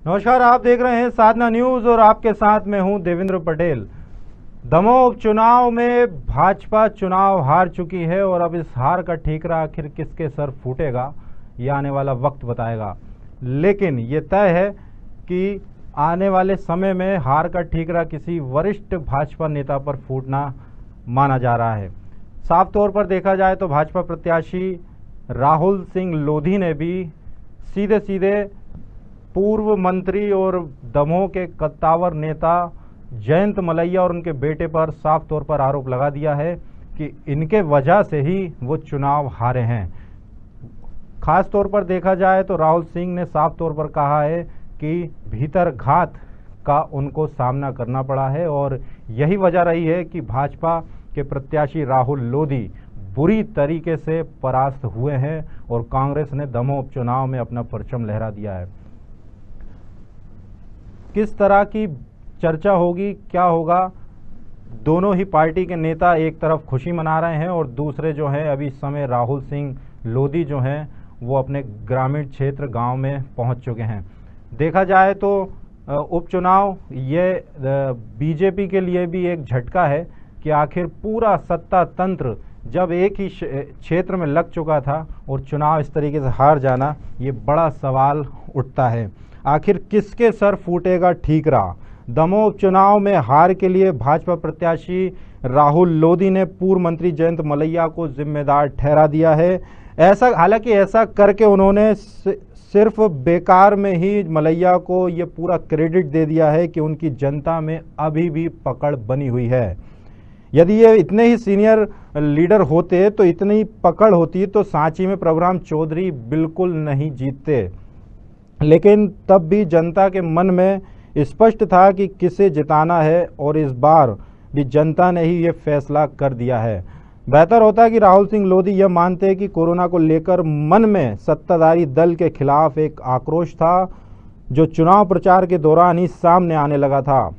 नमस्कार, आप देख रहे हैं साधना न्यूज और आपके साथ मैं हूं देवेंद्र पटेल। दमोह उपचुनाव में भाजपा चुनाव हार चुकी है और अब इस हार का ठीकरा आखिर किसके सर फूटेगा ये आने वाला वक्त बताएगा। लेकिन ये तय है कि आने वाले समय में हार का ठीकरा किसी वरिष्ठ भाजपा नेता पर फूटना माना जा रहा है। साफ तौर पर देखा जाए तो भाजपा प्रत्याशी राहुल सिंह लोधी ने भी सीधे सीधे पूर्व मंत्री और दमोह के कद्दावर नेता जयंत मलैया और उनके बेटे पर साफ तौर पर आरोप लगा दिया है कि इनके वजह से ही वो चुनाव हारे हैं। खास तौर पर देखा जाए तो राहुल सिंह ने साफ तौर पर कहा है कि भीतर घात का उनको सामना करना पड़ा है और यही वजह रही है कि भाजपा के प्रत्याशी राहुल लोधी बुरी तरीके से परास्त हुए हैं और कांग्रेस ने दमोह उपचुनाव में अपना परचम लहरा दिया है। किस तरह की चर्चा होगी, क्या होगा, दोनों ही पार्टी के नेता एक तरफ खुशी मना रहे हैं और दूसरे जो हैं अभी इस समय राहुल सिंह लोधी जो हैं वो अपने ग्रामीण क्षेत्र गांव में पहुंच चुके हैं। देखा जाए तो उपचुनाव ये बीजेपी के लिए भी एक झटका है कि आखिर पूरा सत्ता तंत्र जब एक ही क्षेत्र में लग चुका था और चुनाव इस तरीके से हार जाना, ये बड़ा सवाल उठता है। आखिर किसके सर फूटेगा ठीकरा। दमोह उपचुनाव में हार के लिए भाजपा प्रत्याशी राहुल लोधी ने पूर्व मंत्री जयंत मलैया को जिम्मेदार ठहरा दिया है। हालांकि ऐसा करके उन्होंने सिर्फ बेकार में ही मलैया को ये पूरा क्रेडिट दे दिया है कि उनकी जनता में अभी भी पकड़ बनी हुई है। यदि ये इतने ही सीनियर लीडर होते तो इतनी पकड़ होती तो सांची में प्रभुराम चौधरी बिल्कुल नहीं जीतते। लेकिन तब भी जनता के मन में स्पष्ट था कि किसे जिताना है और इस बार भी जनता ने ही ये फैसला कर दिया है। बेहतर होता कि राहुल सिंह लोधी यह मानते कि कोरोना को लेकर मन में सत्ताधारी दल के खिलाफ एक आक्रोश था जो चुनाव प्रचार के दौरान ही सामने आने लगा था।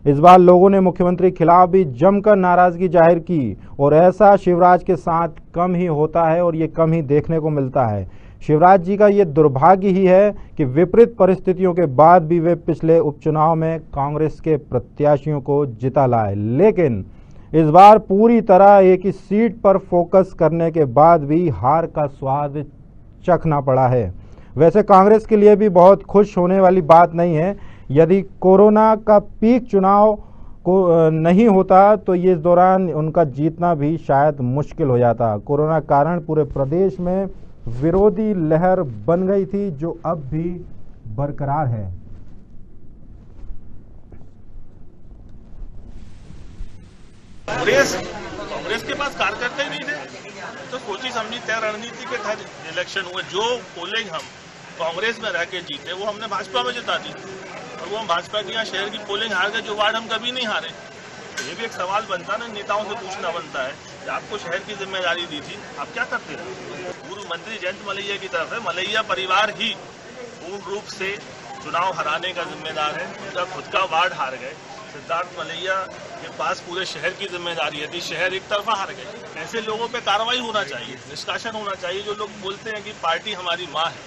इस बार लोगों ने मुख्यमंत्री के खिलाफ भी जमकर नाराजगी जाहिर की और ऐसा शिवराज के साथ कम ही होता है और ये कम ही देखने को मिलता है। शिवराज जी का ये दुर्भाग्य ही है कि विपरीत परिस्थितियों के बाद भी वे पिछले उपचुनाव में कांग्रेस के प्रत्याशियों को जिता लाए, लेकिन इस बार पूरी तरह एक ही सीट पर फोकस करने के बाद भी हार का स्वाद चखना पड़ा है। वैसे कांग्रेस के लिए भी बहुत खुश होने वाली बात नहीं है। यदि कोरोना का पीक चुनाव को नहीं होता तो ये इस दौरान उनका जीतना भी शायद मुश्किल हो जाता। कोरोना के कारण पूरे प्रदेश में विरोधी लहर बन गई थी जो अब भी बरकरार है। कांग्रेस के पास कार्यकर्ता ही नहीं थे तो सोची समझी तय रणनीति के तहत इलेक्शन हुए। जो पोलिंग हम कांग्रेस में रह के जीते वो हमने भाजपा में जिता दी और वो हम भाजपा की यहाँ शहर की पोलिंग हार गए जो वार्ड हम कभी नहीं हारे। तो ये भी एक सवाल बनता है ना, नेताओं से पूछना बनता है कि आपको शहर की जिम्मेदारी दी थी, आप क्या करते रहे। पूर्व मंत्री जयंत मलैया की तरफ है, मलैया परिवार ही पूर्ण रूप से चुनाव हराने का जिम्मेदार है। उनका खुद का वार्ड हार गए। सिद्धार्थ मलैया के पास पूरे शहर की जिम्मेदारी है, शहर एक तरफा हार गए। ऐसे लोगों पे कार्रवाई होना चाहिए, निष्कासन होना चाहिए। जो लोग बोलते हैं कि पार्टी हमारी माँ है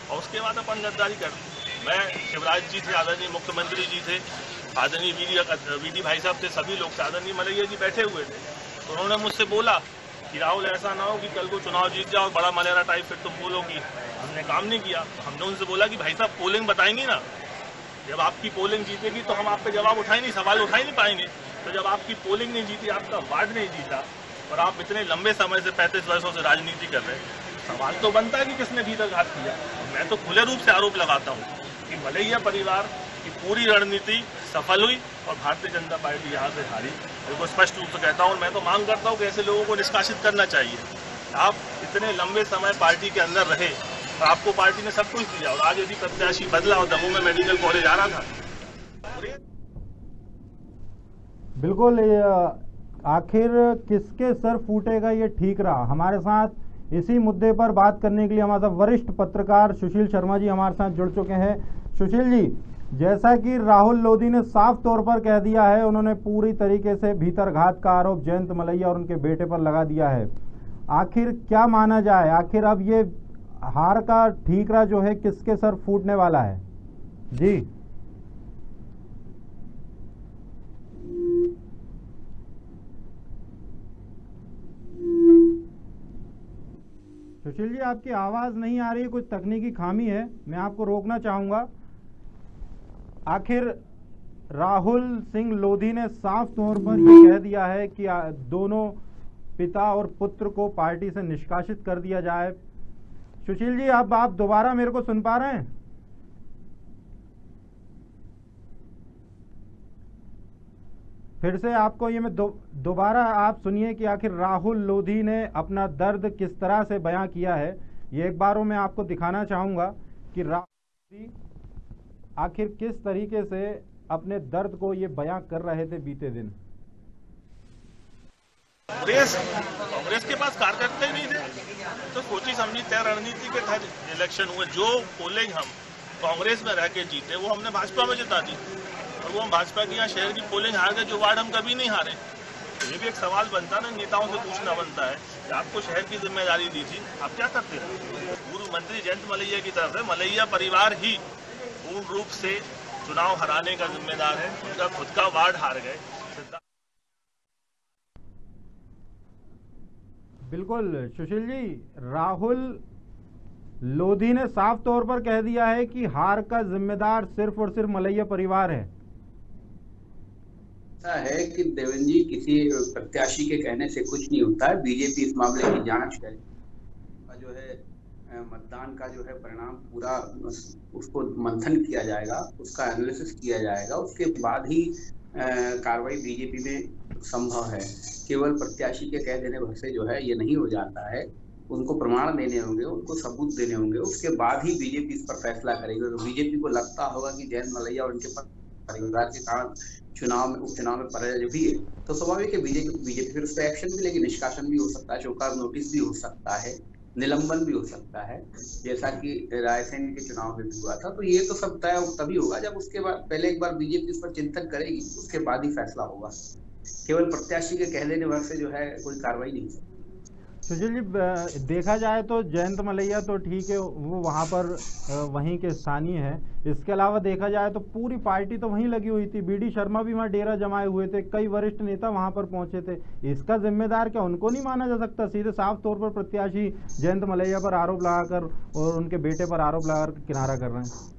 और उसके बाद अपन गद्दारी करते। मैं शिवराज जी थे, आदरणीय मुख्यमंत्री जी थे, आदरणीय वीडी भाई साहब थे, सभी लोग थे, आदरणीय मलैया जी बैठे हुए थे। तो उन्होंने मुझसे बोला कि राहुल ऐसा ना हो कि कल को चुनाव जीत जाओ, बड़ा मलेरा टाइप फिर तुम बोलोगी हमने काम नहीं किया। तो हमने उनसे बोला कि भाई साहब पोलिंग बताएंगी ना, जब आपकी पोलिंग जीतेगी तो हम आप पे जवाब उठा ही नहीं, सवाल उठा ही नहीं पाएंगे। तो जब आपकी पोलिंग नहीं जीती, आपका वार्ड नहीं जीता और आप इतने लंबे समय से 35 वर्षों से राजनीति कर रहे हैं, सवाल तो बनता है कि किसने भीतर घात किया। मैं तो खुले रूप से आरोप लगाता हूँ कि मलैया परिवार की पूरी रणनीति सफल हुई और भारतीय जनता पार्टी यहाँ से हारी। बिल्कुल स्पष्ट रूप से कहता हूँ। मैं तो मांग करता हूँ कि ऐसे लोगों को निष्कासित करना चाहिए। आप इतने लंबे समय पार्टी के अंदर रहे और आपको पार्टी ने सब कुछ दिया और आज यदि प्रत्याशी बदला और दमोह में मेडिकल कॉलेज आ रहा था। बिल्कुल, आखिर किसके सर फूटेगा ये ठीक रहा। हमारे साथ इसी मुद्दे पर बात करने के लिए हमारे साथ वरिष्ठ पत्रकार सुशील शर्मा जी हमारे साथ जुड़ चुके हैं। सुशील जी, जैसा कि राहुल लोधी ने साफ तौर पर कह दिया है, उन्होंने पूरी तरीके से भीतरघात का आरोप जयंत मलैया और उनके बेटे पर लगा दिया है। आखिर क्या माना जाए, आखिर अब ये हार का ठीकरा जो है किसके सर फूटने वाला है? जी सुशील जी, आपकी आवाज़ नहीं आ रही है, कुछ तकनीकी खामी है, मैं आपको रोकना चाहूँगा। आखिर राहुल सिंह लोधी ने साफ तौर पर ये कह दिया है कि दोनों पिता और पुत्र को पार्टी से निष्कासित कर दिया जाए। सुशील जी, अब आप दोबारा मेरे को सुन पा रहे हैं? फिर से आपको ये मैं दोबारा आप सुनिए कि आखिर राहुल लोधी ने अपना दर्द किस तरह से बयां किया है। ये एक बार मैं आपको दिखाना चाहूँगा कि राहुल लोधी आखिर किस तरीके से अपने दर्द को ये बयां कर रहे थे बीते दिन। कांग्रेस के पास कार्यकर्ता ही नहीं थे, तो सोची समझी तय रणनीति के तहत इलेक्शन हुए। जो पोलिंग हम कांग्रेस में रह के जीते वो हमने भाजपा में जिता दी, और वो हम भाजपा की यहाँ शहर की पोलिंग हार गए, जो वार्ड हम कभी नहीं हारे। तो ये भी एक सवाल बनता ना, नेताओं से पूछना बनता है कि आपको शहर की जिम्मेदारी दी थी, आप क्या करते हैं। पूर्व मंत्री जयंत मलैया की तरफ से मलैया परिवार ही पूर्ण रूप से चुनाव हराने का जिम्मेदार है, उनका खुद का वार्ड हार गए। बिल्कुल सुशील जी, राहुल लोधी ने साफ तौर पर कह दिया है कि हार का जिम्मेदार सिर्फ और सिर्फ मलैया परिवार है। ऐसा है कि देवेंद्र जी, किसी प्रत्याशी के कहने से कुछ नहीं होता है। बीजेपी इस मामले की जांच करे, जो है मतदान का जो है परिणाम पूरा उसको मंथन किया जाएगा, उसका एनालिसिस किया जाएगा, उसके बाद ही कार्रवाई बीजेपी में संभव है। केवल प्रत्याशी के कह देने भर से जो है ये नहीं हो जाता है, उनको प्रमाण देने होंगे, उनको सबूत देने होंगे, उसके बाद ही बीजेपी इस पर फैसला करेगी। तो बीजेपी को लगता होगा कि जयंत मलैया और उनके परिवार के कारण चुनाव में उपचुनाव में पराजय भी है, तो स्वाभाविक है बीजेपी फिर उस पर एक्शन भी लेगी। निष्कासन भी हो सकता है, शोकाज नोटिस भी हो सकता है, निलंबन भी हो सकता है, जैसा कि रायसेन के चुनाव में भी हुआ था। तो ये तो सब तय तभी होगा जब उसके बाद पहले एक बार बीजेपी इस पर चिंतन करेगी, उसके बाद ही फैसला होगा। केवल प्रत्याशी के कह देने भर से जो है कोई कार्रवाई नहीं हो। सुशील जी, देखा जाए तो जयंत मलैया तो ठीक है, वो वहाँ पर वहीं के स्थानीय है। इसके अलावा देखा जाए तो पूरी पार्टी तो वहीं लगी हुई थी। बीडी शर्मा भी वहाँ डेरा जमाए हुए थे, कई वरिष्ठ नेता वहाँ पर पहुंचे थे। इसका जिम्मेदार क्या उनको नहीं माना जा सकता? सीधे साफ तौर पर प्रत्याशी जयंत मलैया पर आरोप लगाकर और उनके बेटे पर आरोप लगाकर किनारा कर रहे हैं।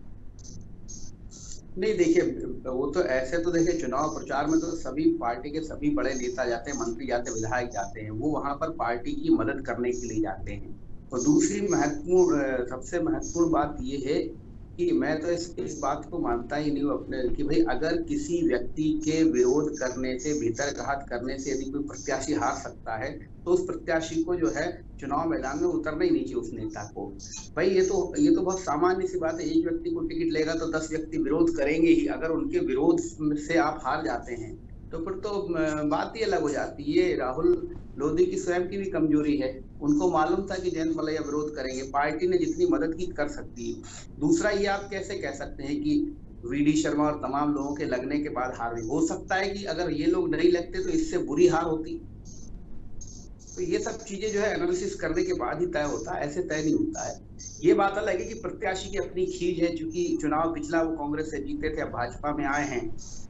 नहीं देखिए, वो तो ऐसे तो देखिए चुनाव प्रचार में तो सभी पार्टी के सभी बड़े नेता जाते हैं, मंत्री जाते हैं, विधायक जाते हैं, वो वहां पर पार्टी की मदद करने के लिए जाते हैं। और दूसरी सबसे महत्वपूर्ण बात ये है कि मैं तो इस बात को मानता ही नहीं हूँ अपने कि भाई अगर किसी व्यक्ति के विरोध करने से, भीतरघात करने से यदि कोई प्रत्याशी हार सकता है तो उस प्रत्याशी को जो है चुनाव मैदान में उतरना ही नहीं चाहिए उस नेता को। भाई ये तो बहुत सामान्य सी बात है। एक व्यक्ति को टिकट लेगा तो 10 व्यक्ति विरोध करेंगे ही। अगर उनके विरोध से आप हार जाते हैं तो फिर तो बात ही अलग हो जाती है। ये राहुल लोधी की स्वयं की भी कमजोरी है। उनको मालूम था कि जयंत मलैया विरोध करेंगे, पार्टी ने जितनी मदद की कर सकती है। दूसरा, ये आप कैसे कह सकते हैं कि वीडी शर्मा और तमाम लोगों के लगने के बाद हार हुई? हो सकता है कि अगर ये लोग नहीं लगते तो इससे बुरी हार होती। तो ये सब चीजें जो है एनालिसिस करने के बाद ही तय होता है, ऐसे तय नहीं होता है। ये बात अलग है कि प्रत्याशी की अपनी खींच है, चूंकि चुनाव पिछला वो कांग्रेस से जीते थे, अब भाजपा में आए हैं,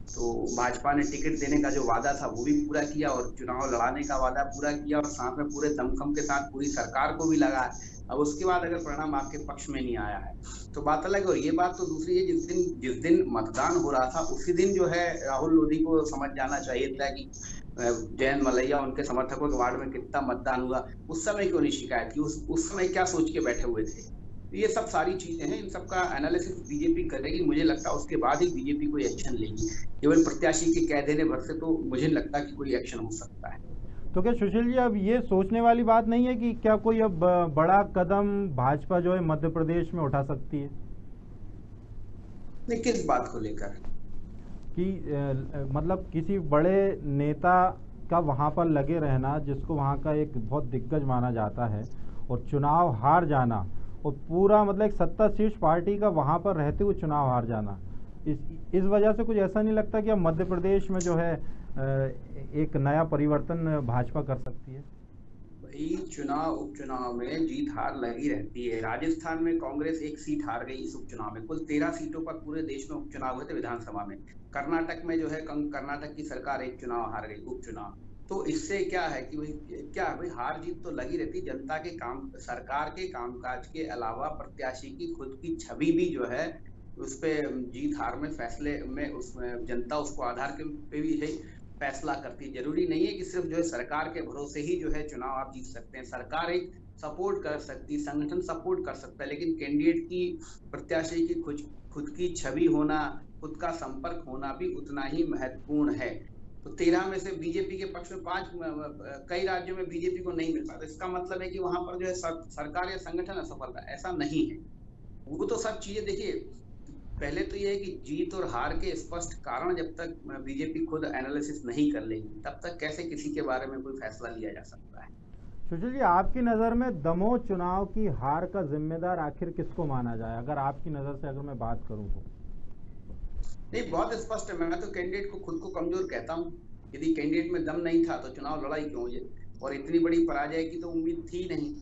तो भाजपा ने टिकट देने का जो वादा था वो भी पूरा किया और चुनाव लड़ाने का वादा पूरा किया और साथ में पूरे दमखम के साथ पूरी सरकार को भी लगा। अब उसके बाद अगर परिणाम आपके पक्ष में नहीं आया है तो बात अलग है। और ये बात तो दूसरी है, जिस दिन मतदान हो रहा था उसी दिन जो है राहुल लोधी को समझ जाना चाहिए था कि जयंत मलैया उनके समर्थकों के वार्ड में कितना मतदान हुआ, उस समय क्यों नहीं शिकायत की, उस समय क्या सोच के बैठे हुए थे। ये सब सारी चीजें हैं, इन सब का एनालिसिस बीजेपी करेगी। मुझे लगता है उसके बाद ही बीजेपी कोई एक्शन लेगी। केवल प्रत्याशी के कह देने भर से तो मुझे लगता कि कोई एक्शन हो सकता है। तो क्या सुशील जी, अब ये सोचने वाली बात नहीं है कि क्या कोई अब बड़ा कदम भाजपा जो है मध्य प्रदेश में उठा सकती है? किस बात को लेकर? कि मतलब किसी बड़े नेता का वहाँ पर लगे रहना, जिसको वहाँ का एक बहुत दिग्गज माना जाता है, और चुनाव हार जाना, और पूरा मतलब एक सत्ता शीर्ष पार्टी का वहाँ पर रहते हुए चुनाव हार जाना, इस वजह से कुछ ऐसा नहीं लगता कि अब मध्य प्रदेश में जो है एक नया परिवर्तन भाजपा कर सकती है? चुनाव उपचुनाव में जीत हार लगी रहती है। राजस्थान में कांग्रेस एक सीट हार गई इस उपचुनाव में। कुल 13 सीटों पर पूरे देश में उपचुनाव हुए थे विधानसभा में। कर्नाटक में जो है कर्नाटक की सरकार एक चुनाव हार गई उपचुनाव। तो इससे क्या है कि भाई हार जीत तो लगी रहती। जनता के काम, सरकार के कामकाज के अलावा प्रत्याशी की खुद की छवि भी जो है उस पे जीत हार में फैसले में उसमें जनता उसको आधार के पे भी है फैसला करती है। जरूरी नहीं है कि सिर्फ जो है सरकार के भरोसे ही जो है चुनाव आप जीत सकते हैं। सरकार एक सपोर्ट कर सकती, संगठन सपोर्ट कर सकता है, लेकिन कैंडिडेट की, प्रत्याशी की खुद की छवि होना, खुद का संपर्क होना भी उतना ही महत्वपूर्ण है। तो 13 में से बीजेपी के पक्ष में 5, कई राज्यों में बीजेपी को नहीं मिल पाता। इसका मतलब है कि वहां पर जो है सरकार या संगठन असफल था, ऐसा नहीं है। वो तो सब चीजें देखिए, पहले तो ये है कि जीत और हार के स्पष्ट कारण जब तक बीजेपी खुद एनालिसिस नहीं कर लेगी तब तक कैसे किसी के बारे में कोई फैसला लिया जा सकता है। सुशील जी, आपकी नज़र में दमोह चुनाव की हार का जिम्मेदार आखिर किसको माना जाए, अगर आपकी नज़र से अगर मैं बात करूं तो? नहीं, बहुत स्पष्ट है। मैं तो कैंडिडेट को खुद को कमजोर कहता हूँ। यदि कैंडिडेट में दम नहीं था तो चुनाव लड़ाई क्यों ये, और इतनी बड़ी पराजय की तो उम्मीद थी नहीं।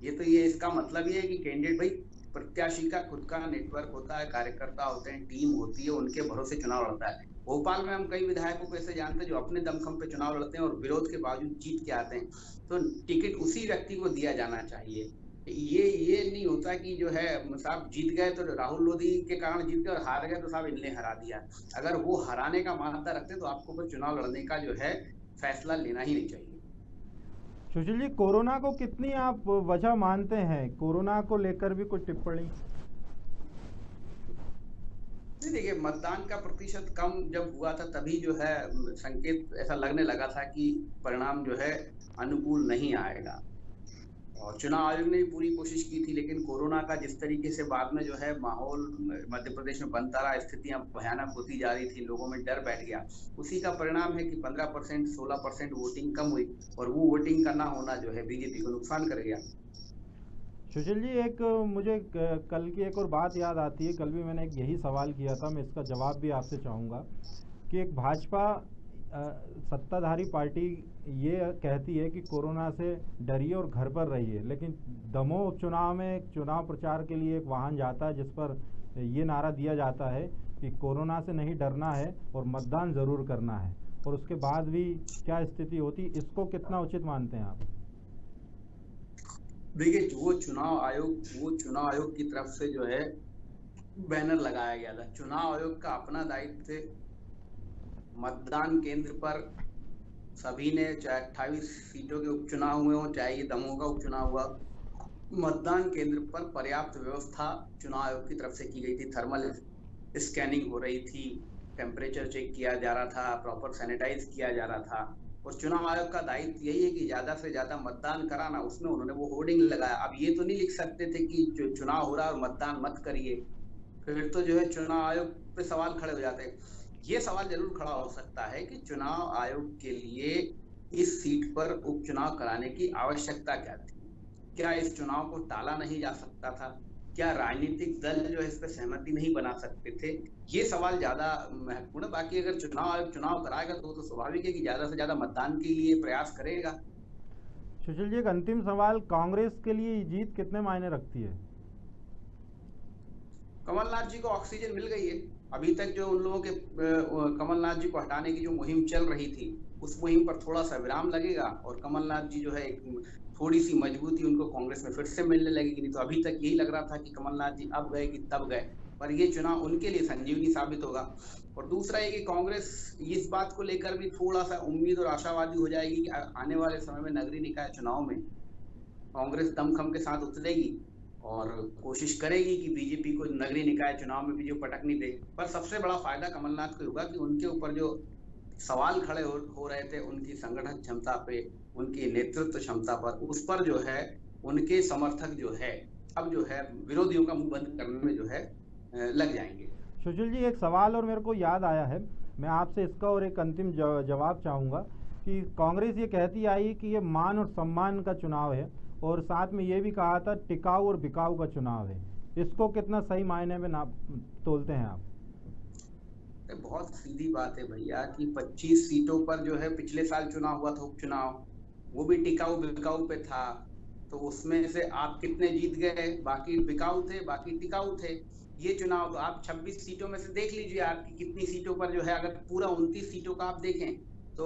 ये इसका मतलब ये है कि कैंडिडेट, भाई प्रत्याशी का खुद का नेटवर्क होता है, कार्यकर्ता होते हैं, टीम होती है, उनके भरोसे चुनाव लड़ता है। भोपाल में हम कई विधायकों को ऐसे जानते हैं जो अपने दमखम पे चुनाव लड़ते हैं और विरोध के बावजूद जीत के आते हैं। तो टिकट उसी व्यक्ति को दिया जाना चाहिए। ये नहीं होता कि जो है साहब जीत गए तो राहुल लोधी के कारण जीत गए और हार गए तो साहब इनने हरा दिया। अगर वो हराने का मानता रखते तो आपको फिर चुनाव लड़ने का जो है फैसला लेना ही नहीं चाहिए। सुशील जी, कोरोना को कितनी आप वजह मानते हैं? कोरोना को लेकर भी कुछ टिप्पणी? नहीं, देखिए, मतदान का प्रतिशत कम जब हुआ था तभी जो है संकेत ऐसा लगने लगा था कि परिणाम जो है अनुकूल नहीं आएगा, और चुनाव आयोग ने भी पूरी कोशिश की थी। लेकिन कोरोना का जिस तरीके से बाद में जो है माहौल मध्य प्रदेश में बनता रहा, स्थितियां भयानक होती जा रही थी, लोगों में डर बैठ गया, उसी का परिणाम है कि 15% 16% वोटिंग कम हुई, और वो वोटिंग का ना होना जो है बीजेपी को नुकसान कर गया। सुशील जी, एक मुझे कल की एक और बात याद आती है। कल भी मैंने एक यही सवाल किया था, मैं इसका जवाब भी आपसे चाहूँगा कि एक भाजपा सत्ताधारी पार्टी ये कहती है कि कोरोना से डरिए और घर पर रहिए, लेकिन दमोह उपचुनाव में एक चुनाव प्रचार के लिए एक वाहन जाता है जिस पर ये नारा दिया जाता है कि कोरोना से नहीं डरना है और मतदान ज़रूर करना है, और उसके बाद भी क्या स्थिति होती, इसको कितना उचित मानते हैं आप? देखिए, वो चुनाव आयोग की तरफ से जो है बैनर लगाया गया था। चुनाव आयोग का अपना दायित्व, मतदान केंद्र पर सभी ने, चाहे 28 सीटों के उपचुनाव हुए हों, चाहे ये दमोह का उपचुनाव हुआ, मतदान केंद्र पर पर्याप्त व्यवस्था चुनाव आयोग की तरफ से की गई थी। थर्मल स्कैनिंग हो रही थी, टेम्परेचर चेक किया जा रहा था, प्रॉपर सैनिटाइज किया जा रहा था। और चुनाव आयोग का दायित्व यही है कि ज्यादा से ज्यादा मतदान कराना। उसमें उन्होंने वो होर्डिंग लगाया। अब ये तो नहीं लिख सकते थे कि चुनाव हो रहा है और मतदान मत करिए, फिर तो जो है चुनाव आयोग पे सवाल खड़े हो जाते हैं। ये सवाल जरूर खड़ा हो सकता है कि चुनाव आयोग के लिए इस सीट पर उपचुनाव कराने की आवश्यकता क्या थी? क्या इस चुनाव को टाला नहीं जा सकता था? क्या राजनीतिक दल जो है इस पर सहमति नहीं बना सकते थे? ये सवाल ज्यादा महत्वपूर्ण है। बाकी अगर चुनाव आयोग चुनाव कराएगा तो स्वाभाविक है कि ज्यादा से ज्यादा मतदान के लिए प्रयास करेगा। सुशील जी, एक अंतिम सवाल, कांग्रेस के लिए जीत कितने मायने रखती है? कमलनाथ जी को ऑक्सीजन मिल गई है। अभी तक जो उन लोगों के कमलनाथ जी को हटाने की जो मुहिम चल रही थी, उस मुहिम पर थोड़ा सा विराम लगेगा और कमलनाथ जी जो है एक थोड़ी सी मजबूती उनको कांग्रेस में फिर से मिलने लगेगी। नहीं तो अभी तक यही लग रहा था कि कमलनाथ जी अब गए कि तब गए, पर ये चुनाव उनके लिए संजीवनी साबित होगा। और दूसरा ये कि कांग्रेस इस बात को लेकर भी थोड़ा सा उम्मीद और आशावादी हो जाएगी कि आने वाले समय में नगरीय निकाय चुनाव में कांग्रेस दमखम के साथ उतरेगी और कोशिश करेगी कि बीजेपी को नगरीय निकाय चुनाव में भी जो पटकनी दे। पर सबसे बड़ा फायदा कमलनाथ को होगा कि उनके ऊपर जो सवाल खड़े हो रहे थे उनकी संगठन क्षमता पे, उनकी नेतृत्व क्षमता पर, उस पर जो है उनके समर्थक जो है अब जो है विरोधियों का मुंह बंद करने में जो है लग जाएंगे। सुशील जी, एक सवाल और मेरे को याद आया है, मैं आपसे इसका और एक अंतिम जवाब चाहूँगा कि कांग्रेस ये कहती आई कि ये मान और सम्मान का चुनाव है, और साथ में ये भी कहा था टिकाऊ और बिकाऊ का चुनाव है। इसको कितना सही मायने में ना तोलते हैं आप? बहुत सीधी बात है भैया कि 25 सीटों पर जो है पिछले साल चुनाव हुआ था उपचुनाव, वो भी टिकाऊ बिकाऊ पे था। तो उसमें से आप कितने जीत गए, बाकी बिकाऊ थे, बाकी टिकाऊ थे। ये चुनाव तो आप 26 सीटों में से देख लीजिए आपकी कितनी सीटों पर जो है, अगर पूरा 29 सीटों का आप देखें तो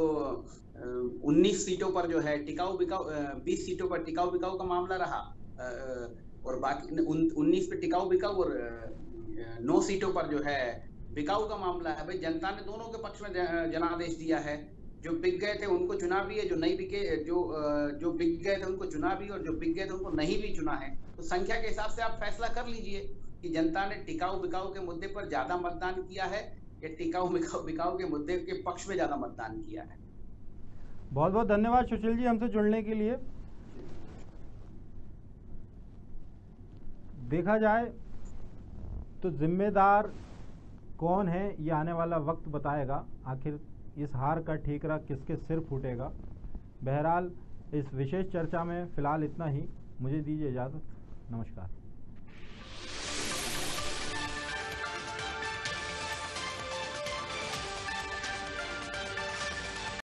19 सीटों पर जो है टिकाऊ बिकाऊ, 20 सीटों पर टिकाऊ बिकाऊ का मामला रहा, और बाकी 19 पे टिकाऊ बिकाऊ, और 9 सीटों पर जो है बिकाऊ का मामला है। भाई जनता ने दोनों के पक्ष में जनादेश दिया है। जो बिक गए थे उनको चुना भी है, जो नहीं बिके, जो बिक गए थे उनको चुना भी, और जो बिक गए थे उनको नहीं भी चुना है। तो संख्या के हिसाब से आप फैसला कर लीजिए कि जनता ने टिकाऊ बिकाऊ के मुद्दे पर ज्यादा मतदान किया है या टिकाऊ बिकाऊ के मुद्दे के पक्ष में ज्यादा मतदान किया है। बहुत बहुत धन्यवाद सुशील जी हमसे जुड़ने के लिए। देखा जाए तो जिम्मेदार कौन है ये आने वाला वक्त बताएगा, आखिर इस हार का ठीकरा किसके सिर फूटेगा। बहरहाल इस विशेष चर्चा में फ़िलहाल इतना ही। मुझे दीजिए इजाज़त। नमस्कार।